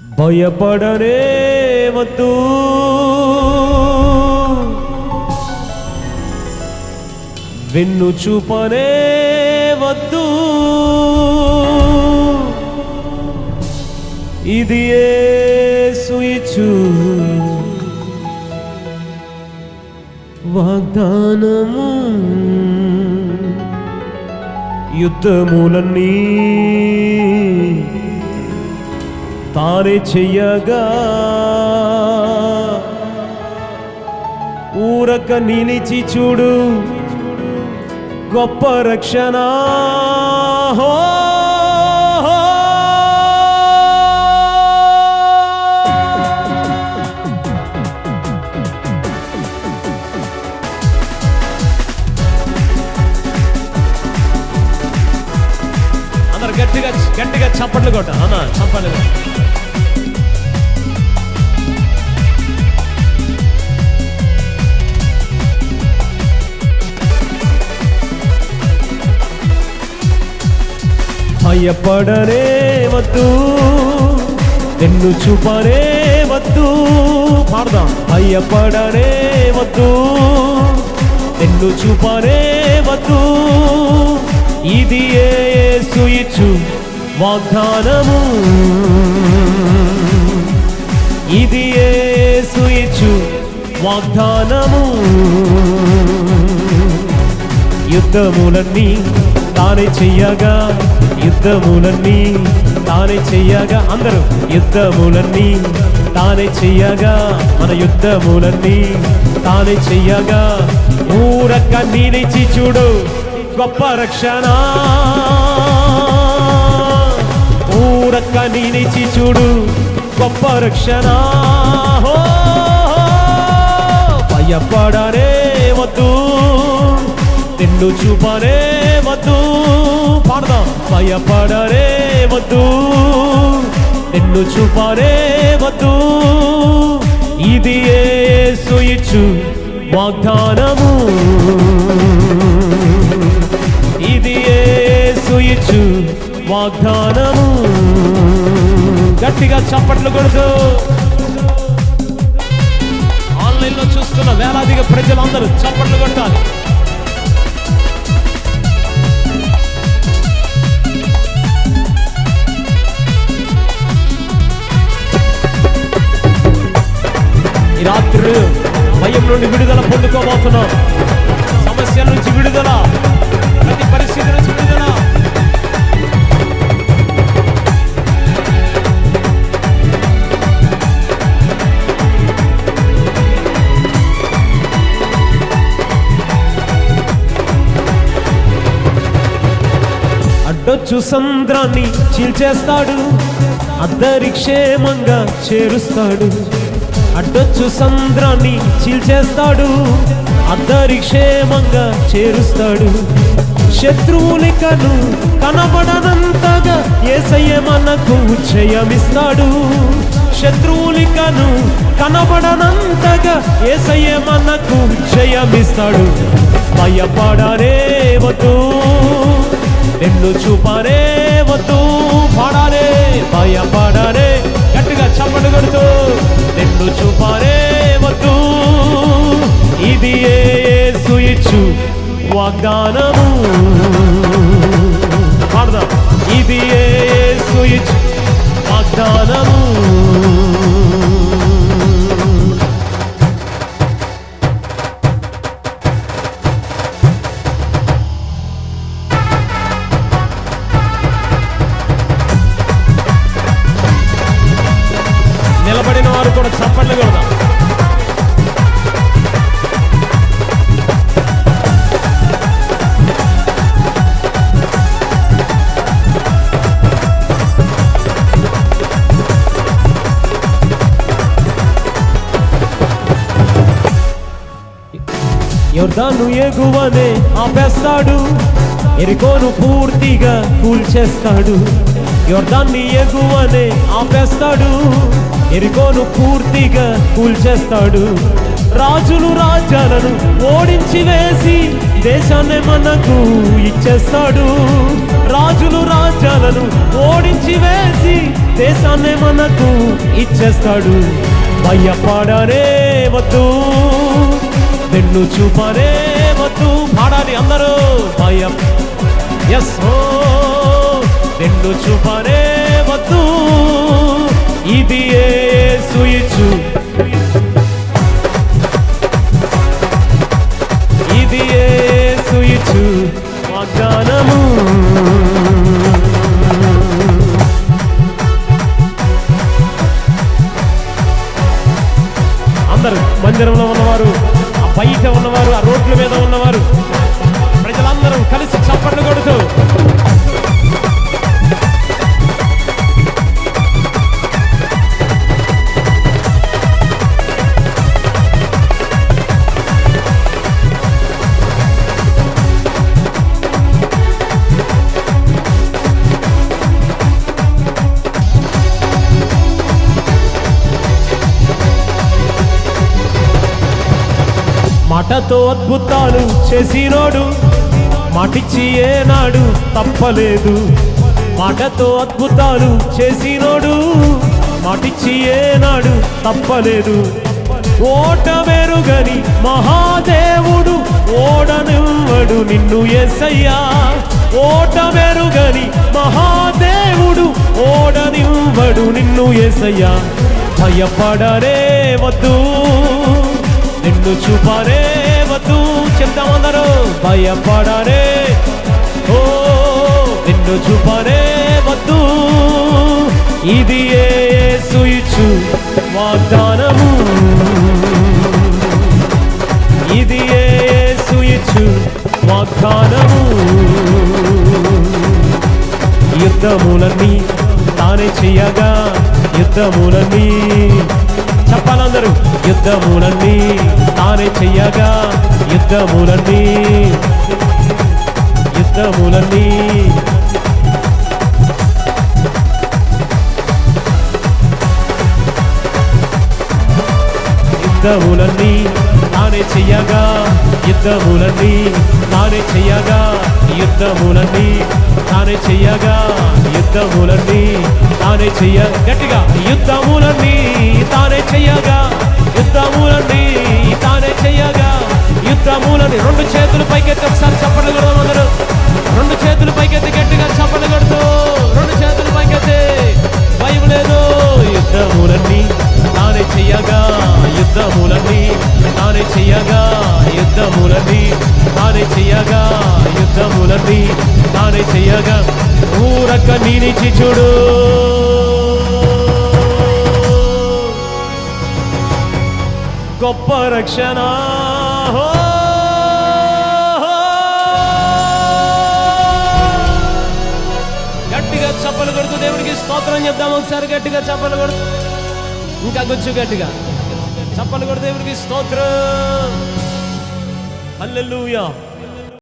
భయపడనే వద్దు, వెన్ను చూపనే వద్దు, ఇది యేసు ఇచ్చు వాగ్దానము. యుద్ధములన్నీ తానే చెయ్యగా ఊరక నిలిచి చూడు గొప్ప రక్షణ. అందరు గట్టిగా గట్టిగా చప్పట్లు కొట్ట అన్న, చప్పట్లు. భయపడనే వద్దు, వెన్ను చూపనే వద్దు, పాడదాం. భయపడనే వద్దు, వెన్ను చూపనే వద్దు, ఇది యేసు ఇచ్చు వాగ్దానము. ఇది యేసు ఇచ్చు వాగ్దానము. యుద్ధములన్నీ తానే చెయ్యగా, యుద్ధములన్నీ తానే చెయ్యగా, అందరూ యుద్ధములన్నీ తానే చెయ్యగా, మన యుద్ధములన్నీ తానే చెయ్యగా ఊరక నిలిచి చూడు గొప్ప రక్షణ. ఊరక నిలిచి చూడు గొప్ప రక్షణ. భయపడనే వద్దు, నిన్ను చూపనే వద్దు, పాడదాం. భయపడనే వద్దు, నిన్ను చూపనే వద్దు, ఇది యేసు ఇచ్చు వాగ్దానము. ఇది యేసు ఇచ్చు వాగ్దానము. గట్టిగా చప్పట్లు కొడుతూ ఆన్లైన్లో చూస్తున్న వేలాదిగా ప్రజలందరూ చప్పట్లు కొట్టాలి. ఈ రాత్రి భయం నుండి విడుదల పొందుకోబోతున్నాం. సమస్యల నుంచి విడుదల, ప్రతి పరిస్థితి నుంచి విడుదల. అడ్డొచ్చు సంద్రాన్ని చీల్చేస్తాడు, అద్దరి క్షేమంగా చేరుస్తాడు. అడ్డొచ్చు సంద్రాన్ని చీల్చేస్తాడు, అద్దరి క్షేమంగా చేరుస్తాడు. శత్రువులికను కనబడనంతగా యేసయ్య మనకు జయమిస్తాడు. శత్రువులికను కనబడనంతగా యేసయ్య మనకు జయమిస్తాడు. భయపడనే వద్దు, నిన్ను చూపనే వద్దు, పాడాలే. భయపడనే, గట్టిగా చప్పట్లు కొడుతూ, నిన్ను చూపనే వద్దు, ఇది యేసు ఇచ్చు వాగ్దానము. పాడదాం. ఇది యేసు ఇచ్చు వాగ్దానము. నిలబడిన వారు కూడా చప్పట్లు కొడదాం. యొర్దాను ఎగువనే ఆపేస్తాడు, ఎరికోను పూర్తిగా కూల్చేస్తాడు. యొర్దాన్ని ఎగువనే ఆపేస్తాడు, ఎరికోను పూర్తిగా కూల్చేస్తాడు. రాజులు రాజ్యాలను ఓడించి వేసి దేశాన్ని మనకు ఇచ్చేస్తాడు. రాజులు రాజ్యాలను ఓడించి వేసి దేశాన్ని మనకు ఇచ్చేస్తాడు. భయపడనే వద్దు, వెన్ను చూపనే వద్దు. పాడాలి అందరూ. ఎస్ ఓ వెన్ను చూపనే వద్దు, ఇది యేసు ఇచ్చు, ఇది యేసు ఇచ్చు వాగ్దానము. అందరూ మందిరంలో ఉన్నవారు, ఆ బయట ఉన్నవారు, ఆ రోడ్ల మీద ఉన్నవారు, ప్రజలందరూ కలిసి చప్పట్లు కొడుతూ మాటతో అద్భుతాలు చేసినోడు, మాటిచ్చి ఏనాడు తప్పలేదు. మాటతో అద్భుతాలు చేసినోడు, మాటిచ్చి ఏనాడు తప్పలేదు. ఓటమెరుగని మహాదేవుడు, ఓడనివ్వడు నిన్ను యేసయ్యా. ఓటమెరుగని మహాదేవుడు, ఓడనివ్వడు నిన్ను యేసయ్యా. భయపడనే వద్దు, నిన్ను చూపనే వద్దు. చెప్తామందరూ. భయపడనే ఓ నిన్ను చూపనే వద్దు, ఇది యేసు ఇచ్చు వాగ్దానము, ఇది యేసు ఇచ్చు వాగ్దానము. యుద్ధములన్నీ తానే చెయ్యగా, యుద్ధములన్నీ చెప్పాలందరూ. యుద్ధములన్నీ తానే చెయ్యగా, యుద్ధములన్నీ, యుద్ధములన్నీ యుద్ధములన్నీ తానే చెయ్యగా, యుద్ధములన్నీ తానే చెయ్యగా, యుద్ధములన్నీ తానే చెయ్యగా, యుద్ధములన్నీ తానే చెయ్య. గట్టిగా. యుద్ధములన్నీ తానే చెయ్యగా, యుద్ధములన్నీ తానే చెయ్యగా, యుద్ధములని. రెండు చేతులు పైకెత్తి ఒకసారి చప్పట్లు కొడదాం అందరూ. రెండు చేతులు పైకెత్తి గట్టిగా చప్పట్లు కొడుతూ, రెండు చేతులు పైకెత్తి. భయం లేదు. యుద్ధములన్నీ తానే చెయ్యగా, యుద్ధములన్నీ తానే చెయ్యగా, యుద్ధములన్నీ తానే చెయ్యగా, యుద్ధములన్నీ తానే చెయ్యగా. ఊరక నీనిచి చూడు, గొప్ప రక్షణ. గట్టిగా చప్పలు కొడుతూ దేవుడికి స్తోత్రం చెప్దాం ఒకసారి. గట్టిగా చప్పలు కొడుతూ, ఇంకా కొంచెం గట్టిగా చప్పలు కొడుతూ దేవుడికి స్తోత్రం. హల్లెలూయా.